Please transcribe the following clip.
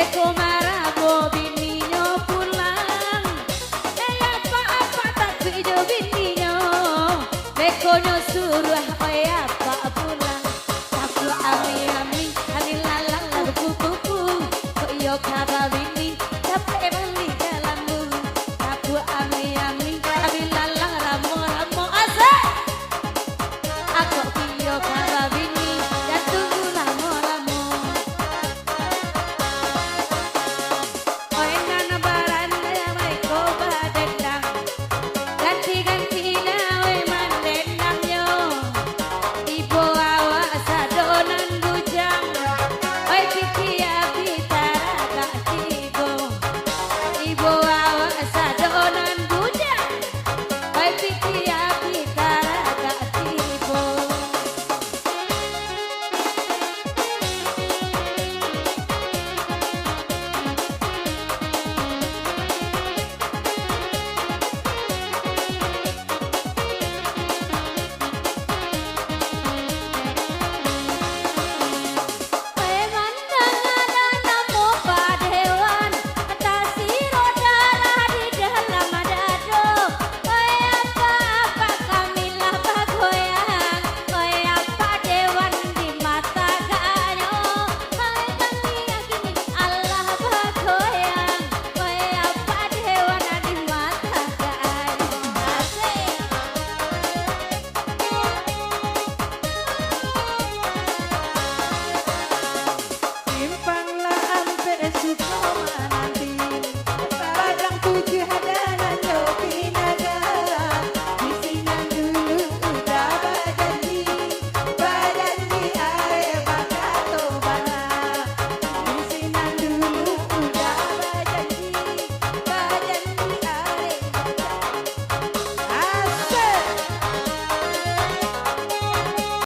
Beko marabo bininya pulang. Apa tak video bininya. Beko suruh apa pulang. Aku ami lalang lalu kuku. Kok iyo kara bini capek bali jalanmu. Aku ami lalang ramo asik. Aku iyo kara bini dan tunggu ramo. Oengan baranda mai ko badendang. Ganti-ganti nawe mandendang yo. Ibu awak sadonan bujang. Oi pikia pitara gak tibo. Ibu awak sadonan bujang. Oi pikia pitara gak tibo. Simpanglah ampe suka